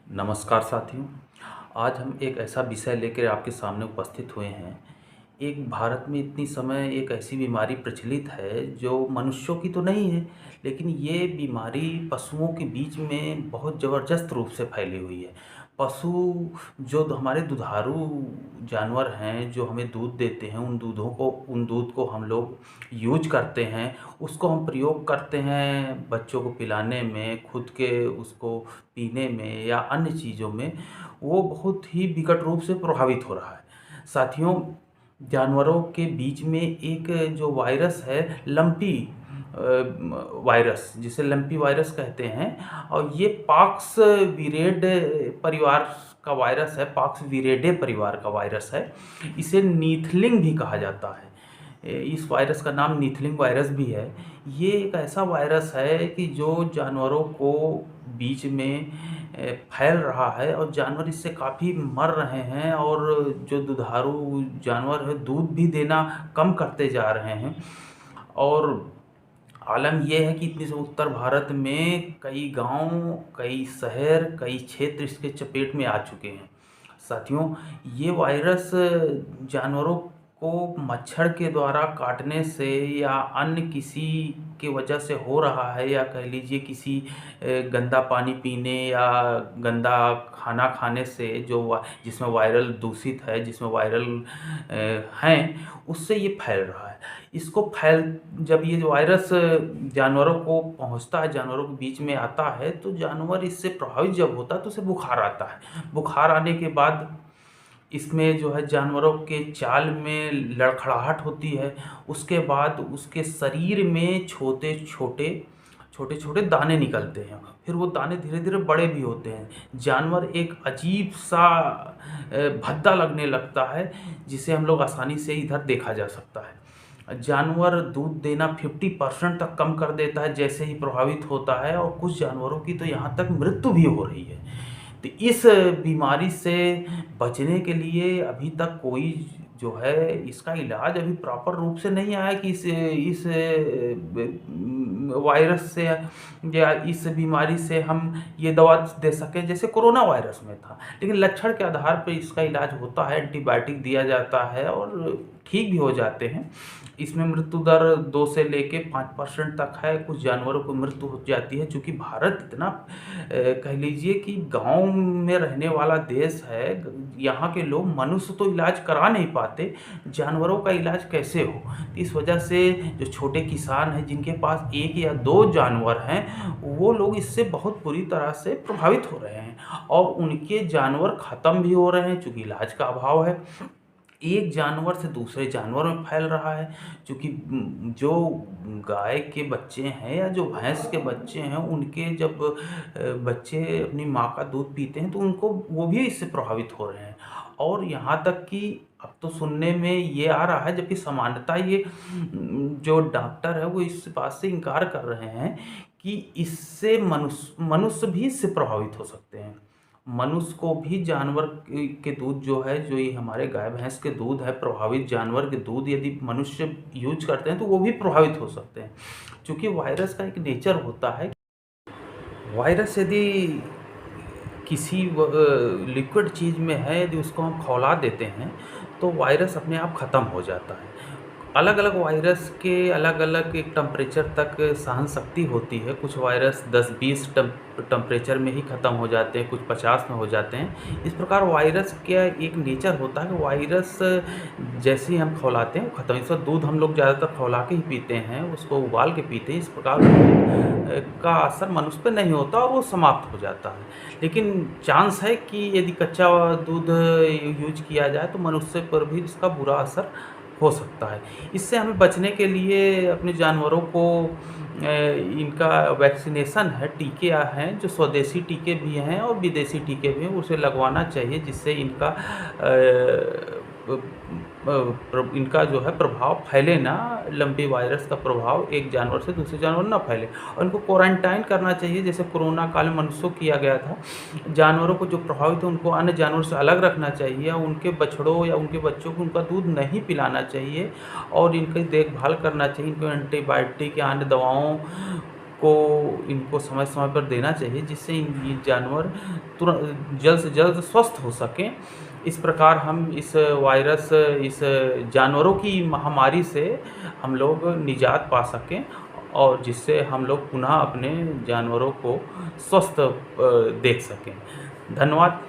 नमस्कार साथियों। आज हम एक ऐसा विषय लेकर आपके सामने उपस्थित हुए हैं। एक भारत में इतनी समय एक ऐसी बीमारी प्रचलित है जो मनुष्यों की तो नहीं है, लेकिन ये बीमारी पशुओं के बीच में बहुत ज़बरदस्त रूप से फैली हुई है। पशु जो हमारे दुधारू जानवर हैं, जो हमें दूध देते हैं, उन दूध को हम लोग यूज करते हैं, उसको हम प्रयोग करते हैं बच्चों को पिलाने में, खुद के उसको पीने में या अन्य चीज़ों में, वो बहुत ही विकट रूप से प्रभावित हो रहा है। साथियों, जानवरों के बीच में एक जो वायरस है, लंपी वायरस, जिसे लंपी वायरस कहते हैं, और ये पॉक्स विरेड परिवार का वायरस है, पॉक्स विरेडे परिवार का वायरस है। इसे नीथलिंग भी कहा जाता है। इस वायरस का नाम नीथलिंग वायरस भी है। ये एक ऐसा वायरस है कि जो जानवरों को बीच में फैल रहा है और जानवर इससे काफ़ी मर रहे हैं, और जो दुधारू जानवर है दूध भी देना कम करते जा रहे हैं। और आलम यह है कि इतनी से उत्तर भारत में कई गांव, कई शहर, कई क्षेत्र इसके चपेट में आ चुके हैं। साथियों, ये वायरस जानवरों को मच्छर के द्वारा काटने से या अन्य किसी की वजह से हो रहा है, या कह लीजिए किसी गंदा पानी पीने या गंदा खाना खाने से, जिसमें वायरल दूषित है, जिसमें वायरल हैं, उससे ये फैल रहा है। इसको जब ये वायरस जानवरों को पहुंचता है, जानवरों के बीच में आता है, तो जानवर इससे प्रभावित जब होता है तो उसे बुखार आता है। बुखार आने के बाद इसमें जो है जानवरों के चाल में लड़खड़ाहट होती है। उसके बाद उसके शरीर में छोटे छोटे दाने निकलते हैं, फिर वो दाने धीरे धीरे बड़े भी होते हैं। जानवर एक अजीब सा भद्दा लगने लगता है, जिसे हम लोग आसानी से इधर देखा जा सकता है। जानवर दूध देना 50% तक कम कर देता है जैसे ही प्रभावित होता है, और कुछ जानवरों की तो यहाँ तक मृत्यु भी हो रही है। तो इस बीमारी से बचने के लिए अभी तक कोई जो है इसका इलाज अभी प्रॉपर रूप से नहीं आया कि इस वायरस से या इस बीमारी से हम ये दवा दे सकें जैसे कोरोना वायरस में था। लेकिन लक्षण के आधार पर इसका इलाज होता है, एंटीबायोटिक दिया जाता है और ठीक भी हो जाते हैं। इसमें मृत्यु दर 2 से लेके 5% तक है। कुछ जानवरों को मृत्यु हो जाती है। चूँकि भारत इतना कह लीजिए कि गाँव में रहने वाला देश है, यहाँ के लोग मनुष्य तो इलाज करा नहीं पाते, जानवरों का इलाज कैसे हो? इस वजह से जो छोटे किसान हैं, जिनके पास 1 या 2 जानवर हैं, वो लोग इससे बहुत बुरी तरह से प्रभावित हो रहे हैं, और उनके जानवर ख़त्म भी हो रहे हैं चूँकि इलाज का अभाव है। एक जानवर से दूसरे जानवर में फैल रहा है, क्योंकि जो गाय के बच्चे हैं या जो भैंस के बच्चे हैं, उनके जब बच्चे अपनी माँ का दूध पीते हैं तो उनको वो भी इससे प्रभावित हो रहे हैं। और यहाँ तक कि अब तो सुनने में ये आ रहा है, जबकि सामान्यतः ये जो डॉक्टर है वो इस बात से इनकार कर रहे हैं कि इससे मनुष्य भी इससे प्रभावित हो सकते हैं। मनुष्य को भी जानवर के दूध जो है, जो ये हमारे गाय भैंस के दूध है, प्रभावित जानवर के दूध यदि मनुष्य यूज करते हैं तो वो भी प्रभावित हो सकते हैं। क्योंकि वायरस का एक नेचर होता है, वायरस यदि किसी लिक्विड चीज़ में है, यदि उसको हम खौला देते हैं तो वायरस अपने आप ख़त्म हो जाता है। अलग अलग वायरस के अलग अलग एक टेम्परेचर तक सहन शक्ति होती है। कुछ वायरस 10-20 टेम्परेचर में ही ख़त्म हो जाते हैं, कुछ 50 में हो जाते हैं। इस प्रकार वायरस का एक नेचर होता है कि वायरस जैसे ही हम खौलाते हैं वो ख़त्म। इस दूध हम लोग ज़्यादातर खौला के ही पीते हैं, उसको उबाल के पीते हैं। इस प्रकार दूध का असर मनुष्य पर नहीं होता और वो समाप्त हो जाता है। लेकिन चांस है कि यदि कच्चा दूध यूज किया जाए तो मनुष्य पर भी इसका बुरा असर हो सकता है। इससे हमें बचने के लिए अपने जानवरों को इनका वैक्सीनेशन है, टीके हैं, जो स्वदेशी टीके भी हैं और विदेशी टीके भी हैं, उसे लगवाना चाहिए, जिससे इनका जो है प्रभाव फैले ना, लंपी वायरस का प्रभाव एक जानवर से दूसरे जानवर ना फैले। और इनको क्वारंटाइन करना चाहिए, जैसे कोरोना काल में मनुष्यों किया गया था। जानवरों को जो प्रभावित है उनको अन्य जानवरों से अलग रखना चाहिए, उनके बछड़ों या उनके बच्चों को उनका दूध नहीं पिलाना चाहिए, और इनकी देखभाल करना चाहिए। इनको एंटीबायोटिक या अन्य दवाओं को इनको समय-समय पर देना चाहिए, जिससे ये जानवर जल्द से जल्द स्वस्थ हो सकें। इस प्रकार हम इस वायरस, इस जानवरों की महामारी से हम लोग निजात पा सकें और जिससे हम लोग पुनः अपने जानवरों को स्वस्थ देख सकें। धन्यवाद।